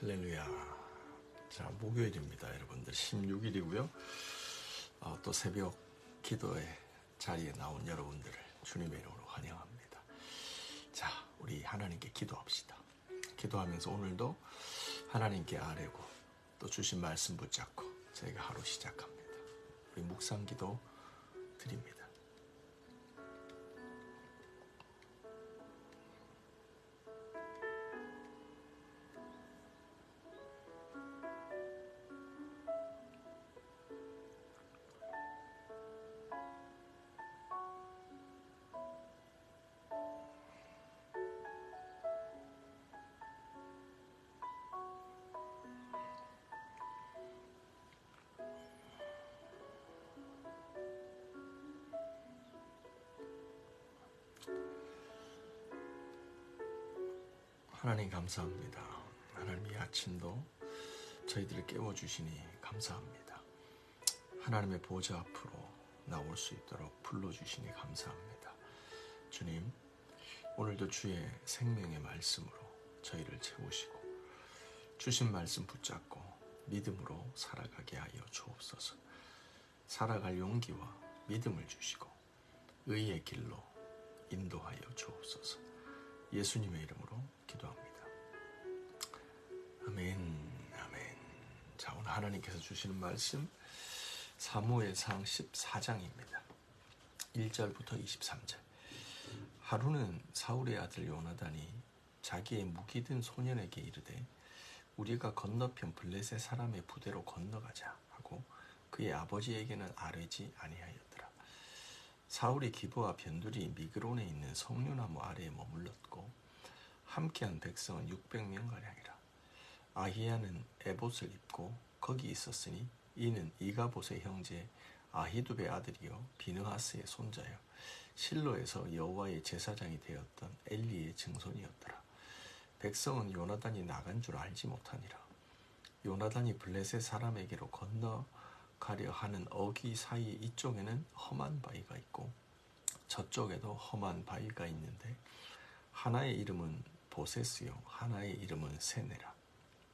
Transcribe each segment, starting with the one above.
할렐루야. 자, 목요일입니다. 여러분들 16일이고요. 또 새벽 기도의 자리에 나온 여러분들을 주님의 이름으로 환영합니다. 자, 우리 하나님께 기도합시다. 기도하면서 오늘도 하나님께 아뢰고 또 주신 말씀 붙잡고 저희가 하루 시작합니다. 우리 묵상 기도 드립니다. 하나님 감사합니다. 하나님 이 아침도 저희들을 깨워주시니 감사합니다. 하나님의 보좌 앞으로 나올 수 있도록 불러주시니 감사합니다. 주님, 오늘도 주의 생명의 말씀으로 저희를 채우시고 주신 말씀 붙잡고 믿음으로 살아가게 하여 주옵소서. 살아갈 용기와 믿음을 주시고 의의 길로 인도하여 주옵소서. 예수님의 이름으로 기도합니다. 아멘, 아멘. 자, 오늘 하나님께서 주시는 말씀 사무엘상 14장입니다. 1절부터 23절. 하루는 사울의 아들 요나단이 자기의 무기 든 소년에게 이르되 우리가 건너편 블레셋 사람의 부대로 건너가자 하고 그의 아버지에게는 아뢰지 아니하였더라. 사울이 기브와 변두리 미그론에 있는 석류나무 아래에 머물렀고 함께한 백성은 600명가량이라. 아히야는 에봇을 입고 거기 있었으니 이는 이가봇의 형제 아히두베의 아들이요 비느하스의 손자요 실로에서 여호와의 제사장이 되었던 엘리의 증손이었더라. 백성은 요나단이 나간 줄 알지 못하니라. 요나단이 블레셋 사람에게로 건너가려 하는 어기 사이 이쪽에는 험한 바위가 있고 저쪽에도 험한 바위가 있는데 하나의 이름은 보세스요 하나의 이름은 세네라.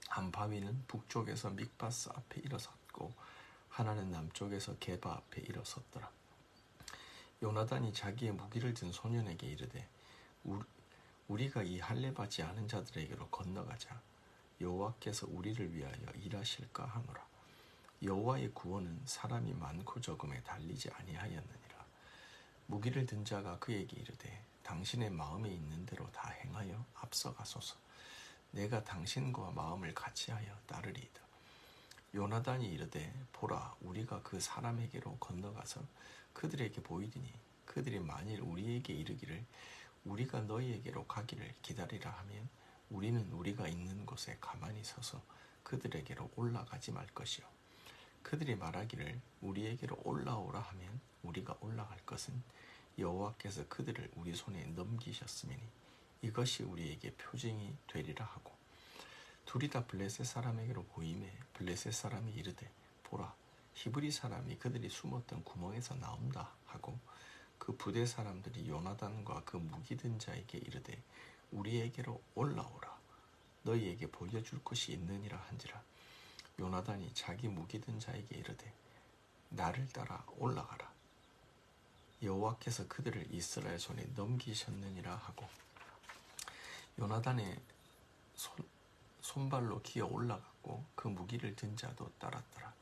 한 바위는 북쪽에서 믹바스 앞에 일어섰고 하나는 남쪽에서 게바 앞에 일어섰더라. 요나단이 자기의 무기를 든 소년에게 이르되 우리가 이 할례받지 않은 자들에게로 건너가자. 여호와께서 우리를 위하여 일하실까 하노라. 여호와의 구원은 사람이 많고 적음에 달리지 아니하였느니라. 무기를 든 자가 그에게 이르되 당신의 마음에 있는 대로 다 행하여 앞서가소서. 내가 당신과 마음을 같이하여 따르리이다. 요나단이 이르되 보라, 우리가 그 사람에게로 건너가서 그들에게 보이리니 그들이 만일 우리에게 이르기를 우리가 너희에게로 가기를 기다리라 하면 우리는 우리가 있는 곳에 가만히 서서 그들에게로 올라가지 말 것이요 그들이 말하기를 우리에게로 올라오라 하면 우리가 올라갈 것은 여호와께서 그들을 우리 손에 넘기셨음이니 이것이 우리에게 표징이 되리라 하고 둘이 다 블레셋 사람에게로 보이매 블레셋 사람이 이르되 보라, 히브리 사람이 그들이 숨었던 구멍에서 나온다 하고 그 부대 사람들이 요나단과 그 무기 든 자에게 이르되 우리에게로 올라오라. 너희에게 보여줄 것이 있느니라 한지라. 요나단이 자기 무기 든 자에게 이르되 나를 따라 올라가라. 여호와께서 그들을 이스라엘 손에 넘기셨느니라 하고 요나단의 손발로 기어 올라갔고 그 무기를 든 자도 따랐더라.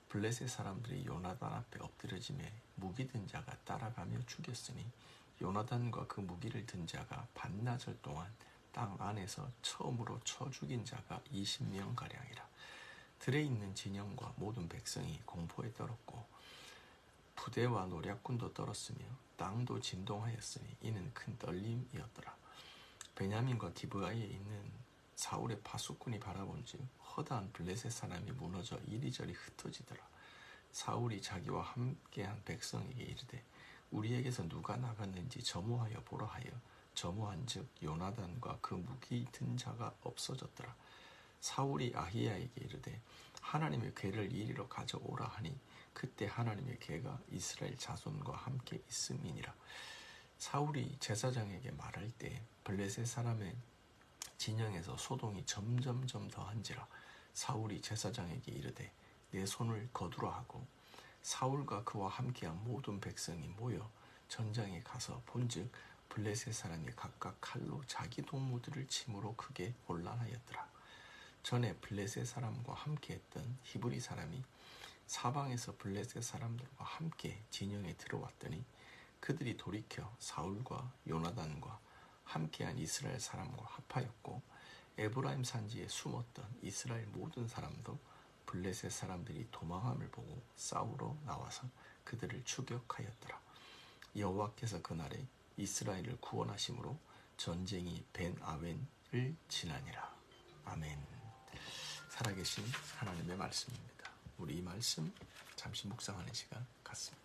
블레셋 사람들이 요나단 앞에 엎드려지매 무기 든 자가 따라가며 죽였으니 요나단과 그 무기를 든 자가 반나절 동안 땅 안에서 처음으로 쳐 죽인 자가 20명가량이라. 들에 있는 진영과 모든 백성이 공포에 떨었고 부대와 노략군도 떨었으며 땅도 진동하였으니 이는 큰 떨림이었더라. 베냐민과 기브아에 있는 사울의 파수꾼이 바라본즉 허다한 블레셋 사람이 무너져 이리저리 흩어지더라. 사울이 자기와 함께한 백성에게 이르되 우리에게서 누가 나갔는지 점호하여 보라 하여 점호한즉 요나단과 그 무기 든 자가 없어졌더라. 사울이 아히야에게 이르되 하나님의 궤를 이리로 가져오라 하니 그때 하나님의 궤가 이스라엘 자손과 함께 있음이니라. 사울이 제사장에게 말할 때 블레셋 사람의 진영에서 소동이 점점점 더한지라 사울이 제사장에게 이르되 내 손을 거두라 하고 사울과 그와 함께한 모든 백성이 모여 전장에 가서 본즉 블레셋 사람이 각각 칼로 자기 동무들을 침으로 크게 혼란하였더라. 전에 블레셋 사람과 함께했던 히브리 사람이 사방에서 블레셋 사람들과 함께 진영에 들어왔더니 그들이 돌이켜 사울과 요나단과 함께한 이스라엘 사람과 합하였고 에브라임 산지에 숨었던 이스라엘 모든 사람도 블레셋 사람들이 도망함을 보고 싸우러 나와서 그들을 추격하였더라. 여호와께서 그날에 이스라엘을 구원하심으로 전쟁이 벤 아웬을 지나니라. 아멘. 살아계신 하나님의 말씀입니다. 우리 이 말씀 잠시 묵상하는 시간 갖습니다.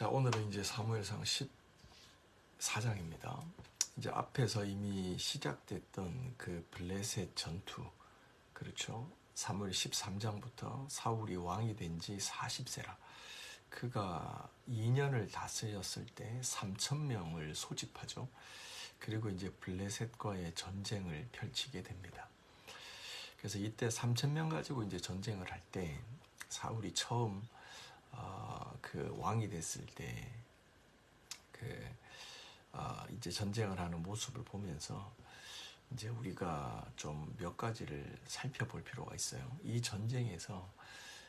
자, 오늘은 이제 사무엘상 14장입니다. 이제 앞에서 이미 시작됐던 그 블레셋 전투, 그렇죠? 사무엘 13장부터 사울이 왕이 된 지 40세라. 그가 2년을 다스렸을 때 3,000명을 소집하죠. 그리고 이제 블레셋과의 전쟁을 펼치게 됩니다. 그래서 이때 3,000명 가지고 이제 전쟁을 할 때 사울이 처음 그 왕이 됐을 때 이제 전쟁을 하는 모습을 보면서 이제 우리가 좀 몇 가지를 살펴볼 필요가 있어요. 이 전쟁에서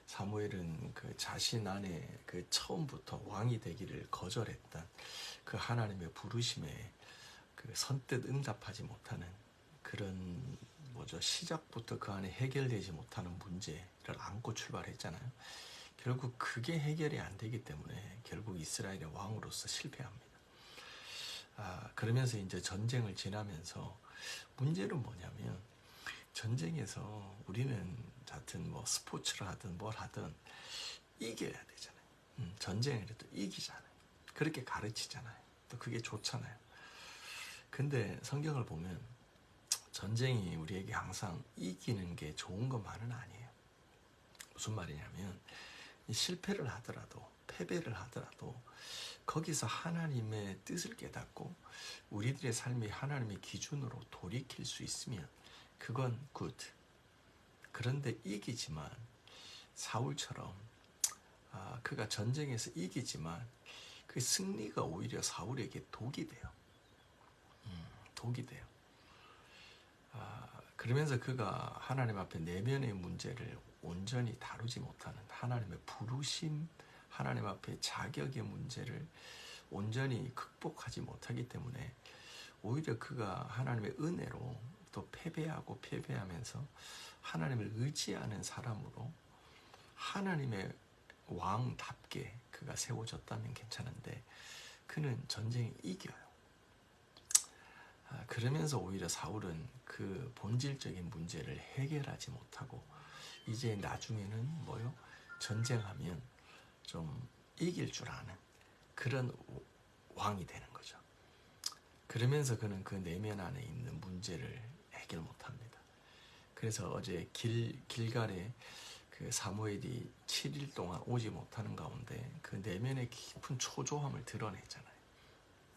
사무엘은 그 자신 안에 그 처음부터 왕이 되기를 거절했던 그 하나님의 부르심에 그 선뜻 응답하지 못하는 그런 시작부터 그 안에 해결되지 못하는 문제를 안고 출발했잖아요. 결국 그게 해결이 안 되기 때문에 결국 이스라엘의 왕으로서 실패합니다. 그러면서 이제 전쟁을 지나면서 문제는 뭐냐면 전쟁에서 우리는 하여튼 스포츠를 하든 뭘 하든 이겨야 되잖아요. 전쟁에도 이기잖아요. 그렇게 가르치잖아요. 또 그게 좋잖아요. 근데 성경을 보면 전쟁이 우리에게 항상 이기는 게 좋은 것만은 아니에요. 무슨 말이냐면 실패를 하더라도 패배를 하더라도 거기서 하나님의 뜻을 깨닫고 우리들의 삶이 하나님의 기준으로 돌이킬 수 있으면 그건 굿. 그런데 이기지만 사울처럼 그가 전쟁에서 이기지만 그 승리가 오히려 사울에게 독이 돼요. 독이 돼요. 그러면서 그가 하나님 앞에 내면의 문제를 온전히 다루지 못하는 하나님의 부르심, 하나님 앞에 자격의 문제를 온전히 극복하지 못하기 때문에 오히려 그가 하나님의 은혜로 또 패배하면서 하나님을 의지하는 사람으로 하나님의 왕답게 그가 세워졌다면 괜찮은데 그는 전쟁에 이겨요. 그러면서 오히려 사울은 그 본질적인 문제를 해결하지 못하고 이제 나중에는 전쟁하면 좀 이길 줄 아는 그런 왕이 되는 거죠. 그러면서 그는 그 내면 안에 있는 문제를 해결 못합니다. 그래서 어제 길갈에 그 사무엘이 7일 동안 오지 못하는 가운데 그 내면의 깊은 초조함을 드러내잖아요.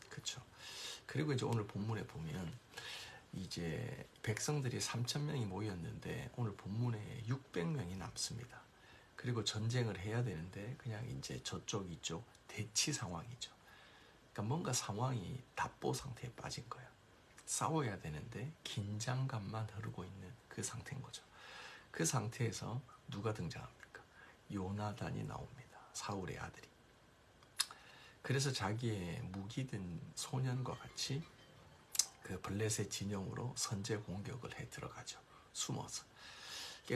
그렇죠? 그리고 이제 오늘 본문에 보면 이제 백성들이 3,000명이 모였는데 오늘 본문에 600명이 남습니다. 그리고 전쟁을 해야 되는데 그냥 이제 저쪽 이쪽 대치 상황이죠. 그러니까 뭔가 상황이 답보 상태에 빠진 거예요. 싸워야 되는데 긴장감만 흐르고 있는 그 상태인 거죠. 그 상태에서 누가 등장합니까? 요나단이 나옵니다. 사울의 아들이. 그래서 자기의 무기 든 소년과 같이 그 블레셋 진영으로 선제 공격을 해 들어가죠. 숨어서.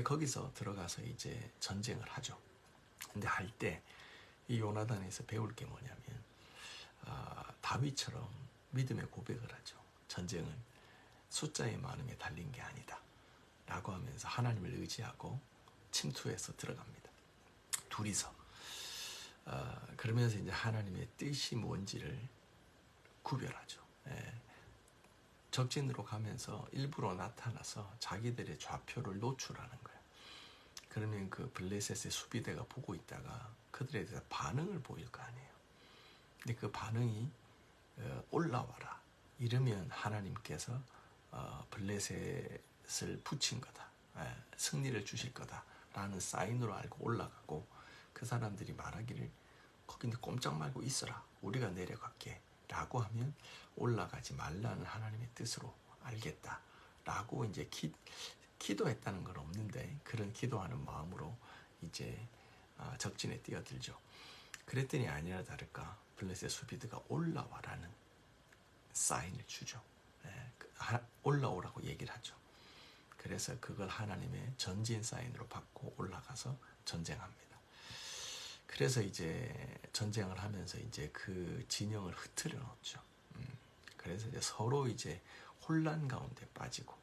거기서 들어가서 이제 전쟁을 하죠. 근데 할 때 이 요나단에서 배울 게 뭐냐면 다윗처럼 믿음의 고백을 하죠. 전쟁은 숫자의 많음에 달린 게 아니다 라고 하면서 하나님을 의지하고 침투해서 들어갑니다. 둘이서. 그러면서 이제 하나님의 뜻이 뭔지를 구별하죠. 적진으로 가면서 일부러 나타나서 자기들의 좌표를 노출하는 거예요. 그러면 그 블레셋의 수비대가 보고 있다가 그들에 대해서 반응을 보일 거 아니에요. 근데 그 반응이 올라와라 이러면 하나님께서 블레셋을 붙인 거다, 승리를 주실 거다라는 사인으로 알고 올라가고 그 사람들이 말하기를 거기 꼼짝 말고 있어라, 우리가 내려갈게 라고 하면 올라가지 말라는 하나님의 뜻으로 알겠다 라고 이제 기도했다는 건 없는데 그런 기도하는 마음으로 이제 적진에 뛰어들죠. 그랬더니 아니라 다를까 블레셋 수비드가 올라와라는 사인을 주죠. 올라오라고 얘기를 하죠. 그래서 그걸 하나님의 전진 사인으로 받고 올라가서 전쟁합니다. 그래서 이제 전쟁을 하면서 이제 그 진영을 흐트려 놓죠. 그래서 이제 서로 이제 혼란 가운데 빠지고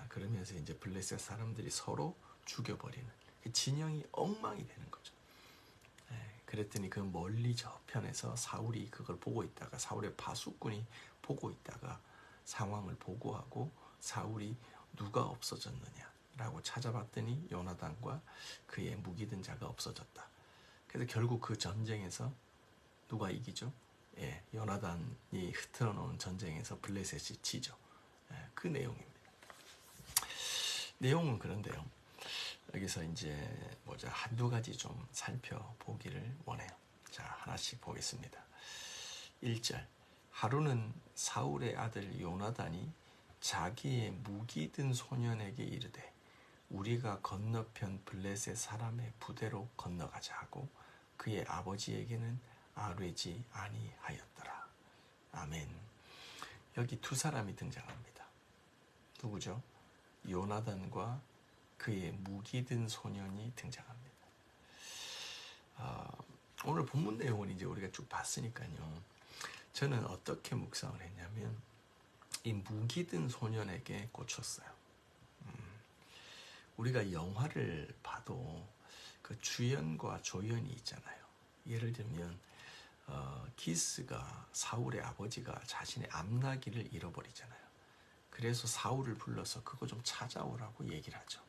그러면서 이제 블레셋 사람들이 서로 죽여버리는 진영이 엉망이 되는 거죠. 그랬더니 그 멀리 저편에서 사울이 그걸 보고 있다가 사울의 파수꾼이 보고 있다가 상황을 보고하고 사울이 누가 없어졌느냐라고 찾아봤더니 요나단과 그의 무기든 자가 없어졌다. 그래서 결국 그 전쟁에서 누가 이기죠? 예, 요나단이 흐트러놓은 전쟁에서 블레셋이 지죠. 예, 그 내용입니다. 내용은 그런데요. 여기서 이제 한두 가지 좀 살펴보기를 원해요. 자, 하나씩 보겠습니다. 1절. 하루는 사울의 아들 요나단이 자기의 무기 든 소년에게 이르되 우리가 건너편 블레셋 사람의 부대로 건너가자 하고 그의 아버지에게는 아뢰지 아니하였더라. 아멘. 여기 두 사람이 등장합니다. 누구죠? 요나단과 그의 무기 든 소년이 등장합니다. 오늘 본문 내용은 이제 우리가 쭉 봤으니까요. 저는 어떻게 묵상을 했냐면 이 무기 든 소년에게 꽂혔어요. 우리가 영화를 봐도 그 주연과 조연이 있잖아요. 예를 들면 기스가 사울의 아버지가 자신의 암나기를 잃어버리잖아요. 그래서 사울을 불러서 그거 좀 찾아오라고 얘기를 하죠.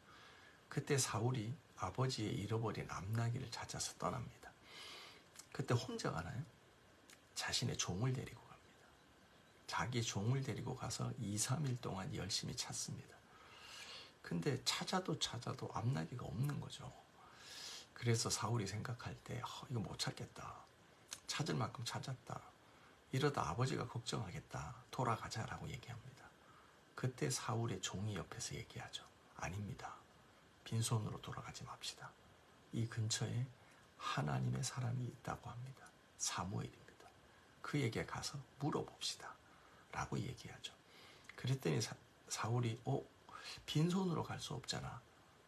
그때 사울이 아버지의 잃어버린 암나기를 찾아서 떠납니다. 그때 혼자 가나요? 자신의 종을 데리고 갑니다. 자기 종을 데리고 가서 2, 3일 동안 열심히 찾습니다. 근데 찾아도 암나기가 없는 거죠. 그래서 사울이 생각할 때 이거 못 찾겠다. 찾을 만큼 찾았다. 이러다 아버지가 걱정하겠다. 돌아가자라고 얘기합니다. 그때 사울의 종이 옆에서 얘기하죠. 아닙니다. 빈손으로 돌아가지 맙시다. 이 근처에 하나님의 사람이 있다고 합니다. 사무엘입니다. 그에게 가서 물어봅시다. 라고 얘기하죠. 그랬더니 사울이 빈손으로 갈 수 없잖아.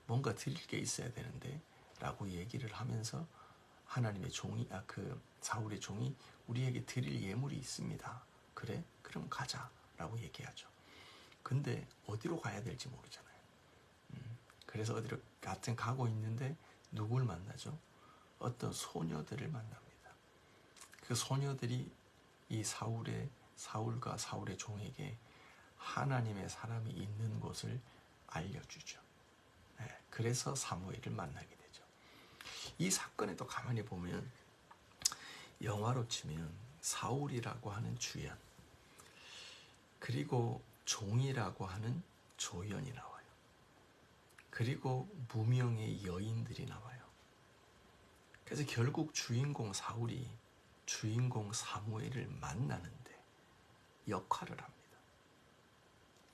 뭔가 드릴 게 있어야 되는데 라고 얘기를 하면서 하나님의 종이 사울의 종이 우리에게 드릴 예물이 있습니다. 그래? 그럼 가자. 라고 얘기하죠. 근데 어디로 가야 될지 모르잖아요. 그래서 어디로 가고 있는데 누굴 만나죠? 어떤 소녀들을 만납니다. 그 소녀들이 이 사울과 사울의 종에게 하나님의 사람이 있는 곳을 알려주죠. 네, 그래서 사무엘을 만나게 되죠. 이 사건에도 가만히 보면 영화로 치면 사울이라고 하는 주연 그리고 종이라고 하는 조연이 나와요. 그리고 무명의 여인들이 나와요. 그래서 결국 주인공 사울이 주인공 사무엘을 만나는데 역할을 합니다.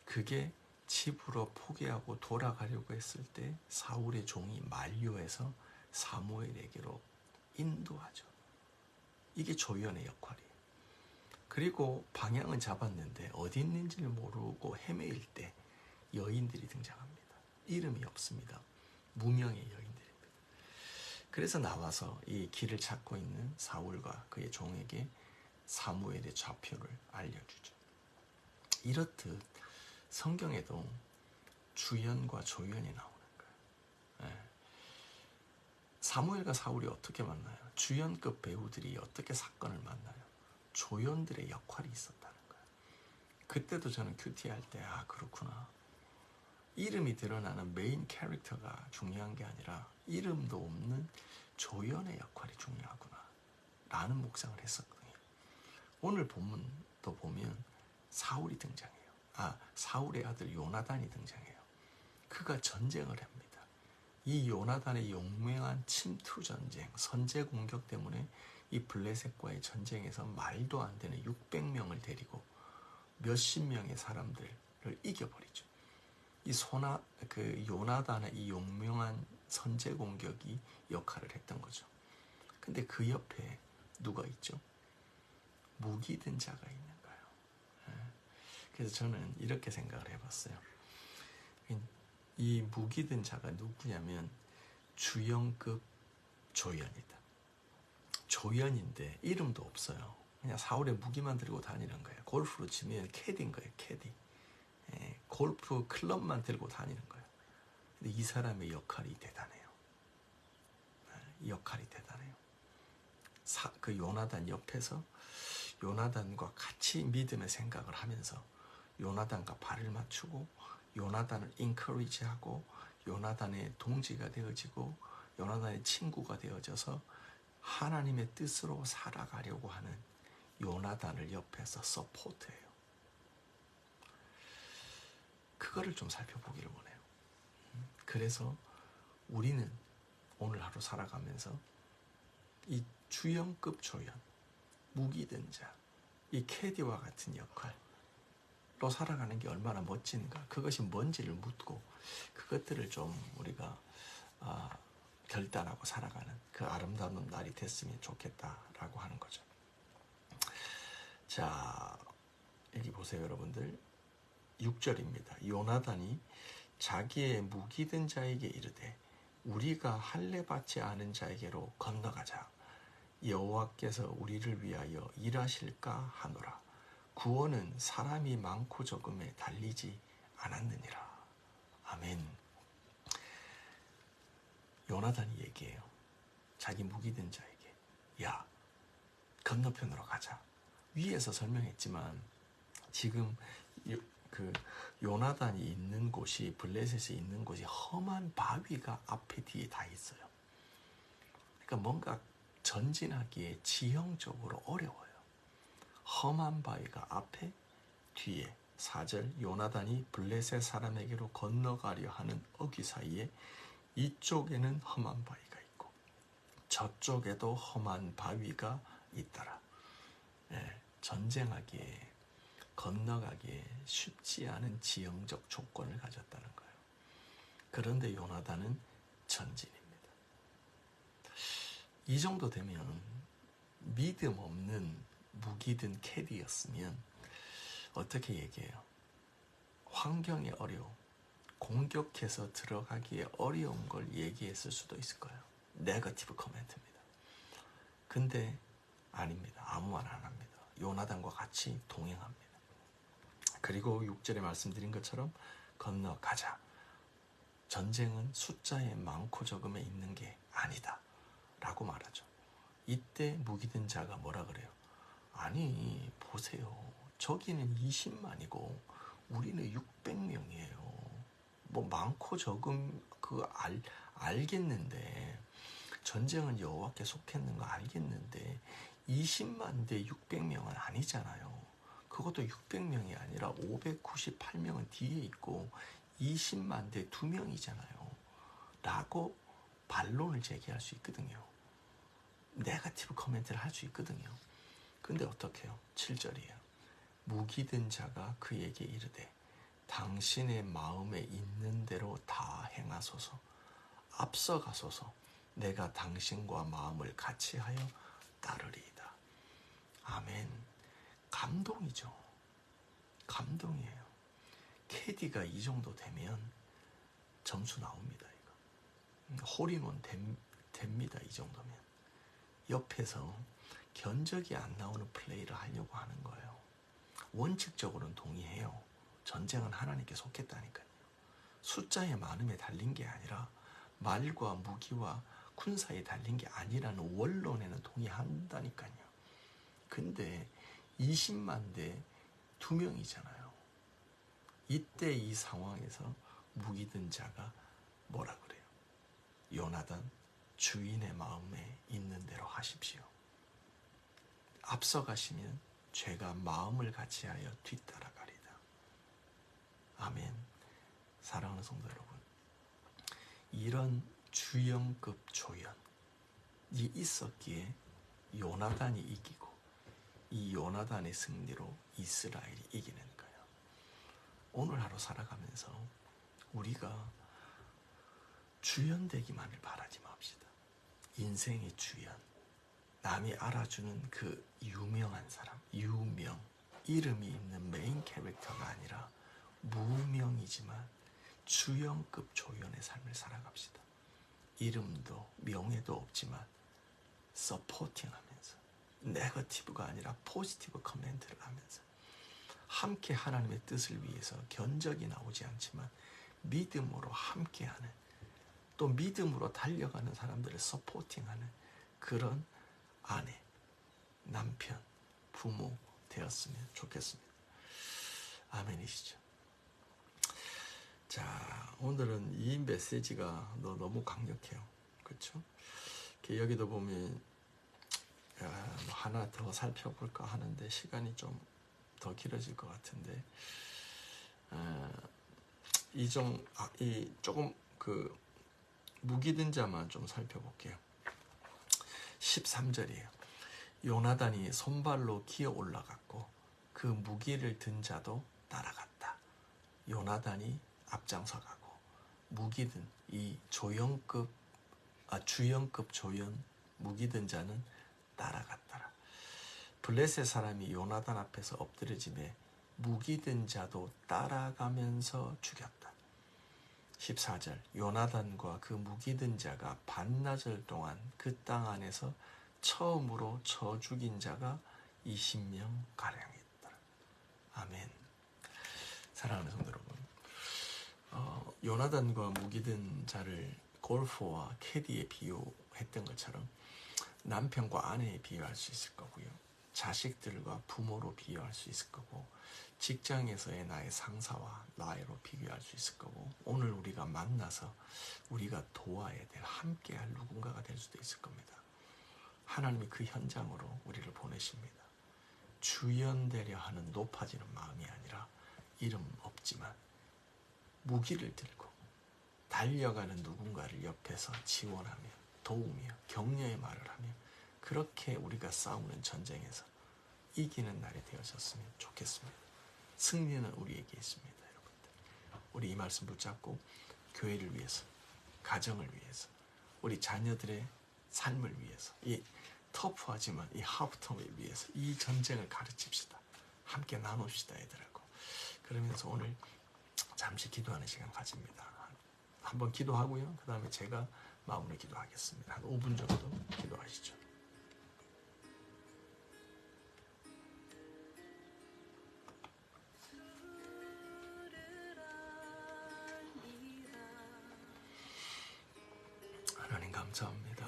그게 집으로 포기하고 돌아가려고 했을 때 사울의 종이 만류해서 사무엘에게로 인도하죠. 이게 조연의 역할이에요. 그리고 방향은 잡았는데 어디 있는지를 모르고 헤매일 때 여인들이 등장합니다. 이름이 없습니다. 무명의 여인들입니다. 그래서 나와서 이 길을 찾고 있는 사울과 그의 종에게 사무엘의 좌표를 알려주죠. 이렇듯 성경에도 주연과 조연이 나오는 거예요. 네. 사무엘과 사울이 어떻게 만나요? 주연급 배우들이 어떻게 사건을 만나요? 조연들의 역할이 있었다는 거예요. 그때도 저는 큐티할 때 그렇구나. 이름이 드러나는 메인 캐릭터가 중요한 게 아니라 이름도 없는 조연의 역할이 중요하구나 라는 묵상을 했었거든요. 오늘 본문도 보면 사울이 등장해요. 사울의 아들 요나단이 등장해요. 그가 전쟁을 합니다. 이 요나단의 용맹한 침투 전쟁, 선제 공격 때문에 이 블레셋과의 전쟁에서 말도 안 되는 600명을 데리고 몇십 명의 사람들을 이겨버리죠. 요나단의 이 용맹한 선제 공격이 역할을 했던 거죠. 근데 그 옆에 누가 있죠? 무기 든 자가 있는 거예요. 그래서 저는 이렇게 생각을 해봤어요. 이 무기 든 자가 누구냐면 주연급 조연이다. 조연인데 이름도 없어요. 그냥 사울의 무기만 들고 다니는 거예요. 골프로 치면 캐디인 거예요. 캐디. 골프 클럽만 들고 다니는 거예요. 근데 이 사람의 역할이 대단해요. 이 역할이 대단해요. 그 요나단 옆에서 요나단과 같이 믿음의 생각을 하면서 요나단과 발을 맞추고 요나단을 인커리지하고 요나단의 동지가 되어지고 요나단의 친구가 되어져서 하나님의 뜻으로 살아가려고 하는 요나단을 옆에서 서포트해요. 그거를 좀 살펴보기를 원해요. 그래서 우리는 오늘 하루 살아가면서 이 주연급 조연, 무기든 자, 이 캐디와 같은 역할로 살아가는 게 얼마나 멋진가, 그것이 뭔지를 묻고 그것들을 좀 우리가 결단하고 살아가는 그 아름다운 날이 됐으면 좋겠다라고 하는 거죠. 자, 여기 보세요, 여러분들. 6절입니다. 요나단이 자기의 무기든 자에게 이르되 우리가 할례 받지 않은 자에게로 건너가자. 여호와께서 우리를 위하여 일하실까 하노라. 구원은 사람이 많고 적음에 달리지 않았느니라. 아멘. 요나단이 얘기해요. 자기 무기든 자에게, 야, 건너편으로 가자. 위에서 설명했지만 지금 그 요나단이 있는 곳이, 블레셋이 있는 곳이 험한 바위가 앞에 뒤에 다 있어요. 그러니까 뭔가 전진하기에 지형적으로 어려워요. 험한 바위가 앞에 뒤에. 4절, 요나단이 블레셋 사람에게로 건너가려 하는 어귀 사이에 이쪽에는 험한 바위가 있고 저쪽에도 험한 바위가 있더라. 전쟁하기에, 건너가기에 쉽지 않은 지형적 조건을 가졌다는 거예요. 그런데 요나단은 전진입니다. 이 정도 되면 믿음 없는 무기든 캐디였으면 어떻게 얘기해요? 환경이 어려워, 공격해서 들어가기에 어려운 걸 얘기했을 수도 있을 거예요. 네거티브 코멘트입니다. 근데 아닙니다. 아무 말 안 합니다. 요나단과 같이 동행합니다. 그리고 6절에 말씀드린 것처럼 건너가자. 전쟁은 숫자에 많고 적음에 있는 게 아니다 라고 말하죠. 이때 무기든 자가 뭐라 그래요? 아니, 보세요. 저기는 20만이고 우리는 600명이에요. 뭐 많고 적음 알겠는데, 전쟁은 여호와께 속했는 거 알겠는데 20만 대 600명은 아니잖아요. 그것도 600명이 아니라 598명은 뒤에 있고 20만 대 2명이잖아요. 라고 반론을 제기할 수 있거든요. 네거티브 코멘트를 할 수 있거든요. 근데 어떻게 해요? 7절이에요. 무기든 자가 그에게 이르되 당신의 마음에 있는 대로 다 행하소서. 앞서가소서. 내가 당신과 마음을 같이하여 따르리이다. 아멘. 감동이죠. 감동이에요. 캐디가 이 정도 되면 점수 나옵니다. 이거 홀인원 됩니다. 이 정도면. 옆에서 견적이 안 나오는 플레이를 하려고 하는 거예요. 원칙적으로는 동의해요. 전쟁은 하나님께 속했다니까요. 숫자의 많음에 달린 게 아니라 말과 무기와 군사에 달린 게 아니라는 원론에는 동의한다니까요. 근데 20만 대 2명이잖아요. 이때 이 상황에서 무기든 자가 뭐라 그래요? 요나단, 주인의 마음에 있는 대로 하십시오. 앞서가시면 죄가 마음을 같이하여 뒤따라가리다. 아멘. 사랑하는 성도 여러분, 이런 주연급 조연이 있었기에 요나단이 이기고 이 요나단의 승리로 이스라엘이 이기는 거예요. 오늘 하루 살아가면서 우리가 주연되기만을 바라지 맙시다. 인생의 주연, 남이 알아주는 그 유명한 사람, 유명, 이름이 있는 메인 캐릭터가 아니라 무명이지만 주연급 조연의 삶을 살아갑시다. 이름도 명예도 없지만 서포팅하면서, 네거티브가 아니라 포지티브 커멘트를 하면서 함께 하나님의 뜻을 위해서 견적이 나오지 않지만 믿음으로 함께하는, 또 믿음으로 달려가는 사람들을 서포팅하는 그런 아내, 남편, 부모 되었으면 좋겠습니다. 아멘이시죠? 자, 오늘은 이 메시지가 너무 강력해요. 그렇죠? 여기도 보면 하나 더 살펴볼까 하는데 시간이 좀 더 길어질 것 같은데 조금 무기 든 자만 좀 살펴볼게요. 13절이에요. 요나단이 손발로 기어 올라갔고 그 무기를 든 자도 따라갔다. 요나단이 앞장서 가고 무기 든 이 주연급 조연 무기 든 자는 따라갔더라. 블레셋 사람이 요나단 앞에서 엎드려지매 무기 든 자도 따라가면서 죽였다. 14절 요나단과 그 무기 든 자가 반나절 동안 그 땅 안에서 처음으로 쳐 죽인 자가 20명 가량이었다. 아멘. 사랑하는 성도 여러분, 요나단과 무기 든 자를 골프와 캐디에 비유했던 것처럼 남편과 아내에 비유할 수 있을 거고요. 자식들과 부모로 비유할 수 있을 거고, 직장에서의 나의 상사와 나로 비교할 수 있을 거고, 오늘 우리가 만나서 우리가 도와야 될, 함께할 누군가가 될 수도 있을 겁니다. 하나님이 그 현장으로 우리를 보내십니다. 주연되려 하는 높아지는 마음이 아니라 이름 없지만 무기를 들고 달려가는 누군가를 옆에서 지원하며 도우며 격려의 말을 하며 그렇게 우리가 싸우는 전쟁에서 이기는 날이 되어졌으면 좋겠습니다. 승리는 우리에게 있습니다. 여러분들, 우리 이 말씀 붙잡고 교회를 위해서, 가정을 위해서, 우리 자녀들의 삶을 위해서, 이 터프하지만 이 하프텀을 위해서 이 전쟁을 가르칩시다. 함께 나눕시다, 얘들하고. 그러면서 오늘 잠시 기도하는 시간 가집니다. 한번 기도하고요. 그 다음에 제가 마무리 기도하겠습니다. 한 5분 정도 기도하시죠. 하나님 감사합니다.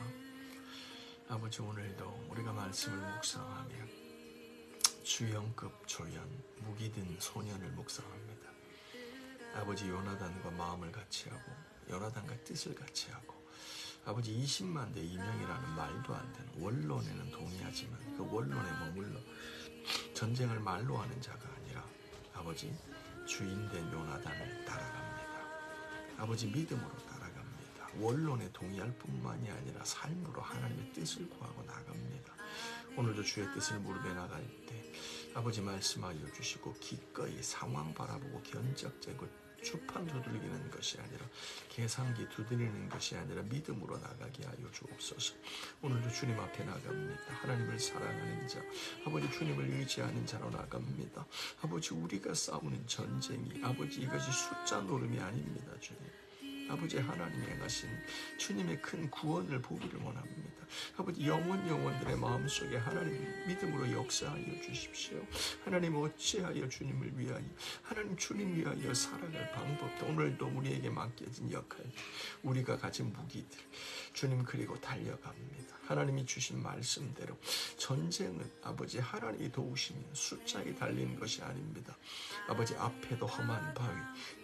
아버지, 오늘도 우리가 말씀을 묵상하며 주연급 조연, 무기 든 소년을 묵상합니다. 아버지, 요나단과 마음을 같이하고 요나단과 뜻을 같이하고 아버지 20만 대 2명이라는 말도 안 되는 원론에는 동의하지만 그 원론에 머물러 전쟁을 말로 하는 자가 아니라 아버지 주인된 요나단을 따라갑니다. 아버지 믿음으로 따라갑니다. 원론에 동의할 뿐만이 아니라 삶으로 하나님의 뜻을 구하고 나갑니다. 오늘도 주의 뜻을 무릎에 나갈 때 아버지 말씀하여 주시고 기꺼이 상황 바라보고 견적되고 주판 두들기는 것이 아니라 계산기 두드리는 것이 아니라 믿음으로 나가게 하여 주옵소서. 오늘도 주님 앞에 나갑니다. 하나님을 사랑하는 자, 아버지 주님을 의지하는 자로 나갑니다. 아버지 우리가 싸우는 전쟁이 아버지 이것이 숫자 노름이 아닙니다. 주님, 아버지 하나님이 행하신 주님의 큰 구원을 보기를 원합니다. 아버지 영혼들의 마음속에 하나님 믿음으로 역사하여 주십시오. 하나님 어찌하여 주님을 위하여 하나님 주님 위하여 살아갈 방법도 오늘도 우리에게 맡겨진 역할, 우리가 가진 무기들 주님 그리고 달려갑니다. 하나님이 주신 말씀대로 전쟁은 아버지 하나님이 도우시면 숫자에 달리는 것이 아닙니다. 아버지 앞에도 험한 바위,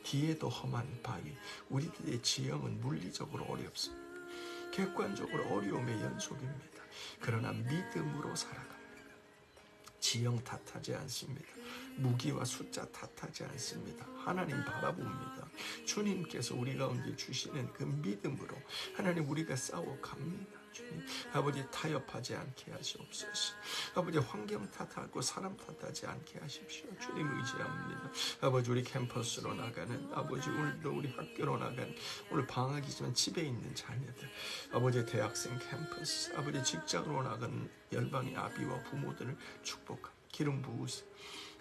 뒤에도 험한 바위, 우리들의 지형은 물리적으로 어렵습니다. 객관적으로 어려움의 연속입니다. 그러나 믿음으로 살아갑니다. 지형 탓하지 않습니다. 무기와 숫자 탓하지 않습니다. 하나님 바라봅니다. 주님께서 우리 가운데 주시는 그 믿음으로 하나님 우리가 싸워갑니다. 주님, 아버지 타협하지 않게 하시옵소서. 아버지 환경 탓하고 사람 탓하지 않게 하십시오. 주님 의지합니다. 아버지 우리 캠퍼스로 나가는 아버지 오늘도 우리 학교로 나가는 오늘 방학이지만 집에 있는 자녀들, 아버지 대학생 캠퍼스, 아버지 직장으로 나가는 열방의 아비와 부모들을 축복합니다. 기름 부으세요.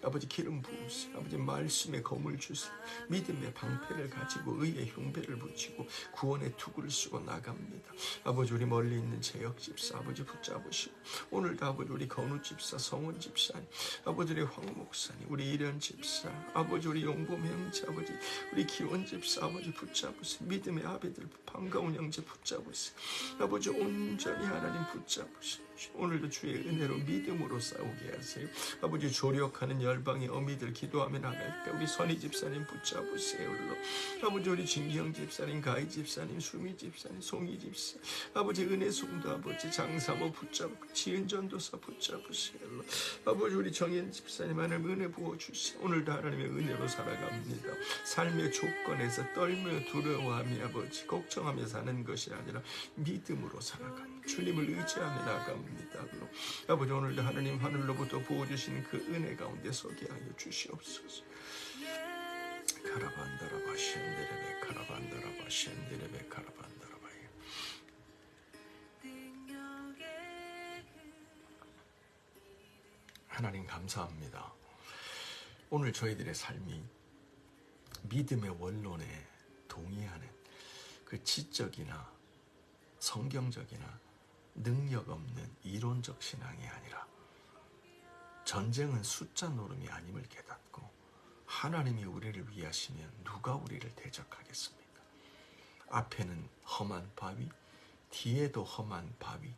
아버지 기름 부으시고 아버지 말씀의 검을 주시고 믿음의 방패를 가지고 의의 흉배를 붙이고 구원의 투구를 쓰고 나갑니다. 아버지 우리 멀리 있는 재혁 집사 아버지 붙잡으시고 오늘도 아버지 우리 건우 집사 성원 집사님 아버지 우리 황 목사님 우리 이련 집사 아버지 우리 용범 형제 아버지 우리 기원 집사 아버지 붙잡으세요. 믿음의 아비들 반가운 형제 붙잡으세요. 아버지 온전히 하나님 붙잡으시고 오늘도 주의 은혜로 믿음으로 싸우게 하세요. 아버지 조력하는 열방의 어미들 기도하며 나갈 때 우리 선희 집사님 붙잡으세요. 아버지 우리 진경 집사님 가희 집사님 수미 집사님 송이 집사 아버지 은혜 송도 아버지 장사모 붙잡고 지은 전도사 붙잡으세요. 아버지 우리 정현 집사님 하나님 은혜 부어주세요. 오늘도 하나님의 은혜로 살아갑니다. 삶의 조건에서 떨며 두려워하며 아버지 걱정하며 사는 것이 아니라 믿음으로 살아갑니다. 주님을 의지하며 나갑니다. 아버지 오늘도 하나님 하늘로부터 부어주신 그 은혜 가운데 서게 하여 주시옵소서. 카라반다라바 셴데레베 카라반다라바 셴데레베 카라반다라바예. 하나님 감사합니다. 오늘 저희들의 삶이 믿음의 원론에 동의하는 그 지적이나 성경적이나 능력 없는 이론적 신앙이 아니라 전쟁은 숫자 노름이 아님을 깨닫고 하나님이 우리를 위하시면 누가 우리를 대적하겠습니까? 앞에는 험한 바위, 뒤에도 험한 바위,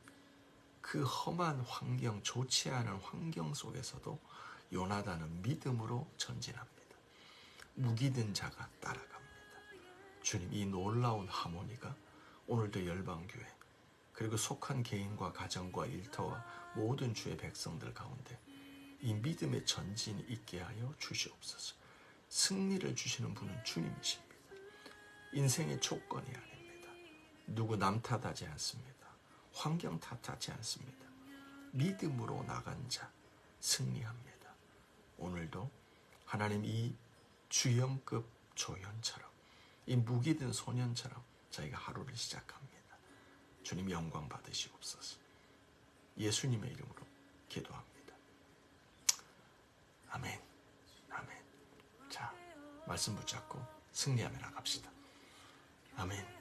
그 험한 환경, 좋지 않은 환경 속에서도 요나단은 믿음으로 전진합니다. 무기 든 자가 따라갑니다. 주님, 이 놀라운 하모니가 오늘도 열방교회 그리고 속한 개인과 가정과 일터와 모든 주의 백성들 가운데 이 믿음의 전진이 있게 하여 주시옵소서. 승리를 주시는 분은 주님이십니다. 인생의 조건이 아닙니다. 누구 남 탓하지 않습니다. 환경 탓하지 않습니다. 믿음으로 나간 자 승리합니다. 오늘도 하나님 이 주영급 조연처럼 이 무기 든 소년처럼 저희가 하루를 시작합니다. 주님 영광 받으시옵소서. 예수님의 이름으로 기도합니다. 아멘. 아멘. 자, 말씀 붙잡고 승리하며 나갑시다. 아멘.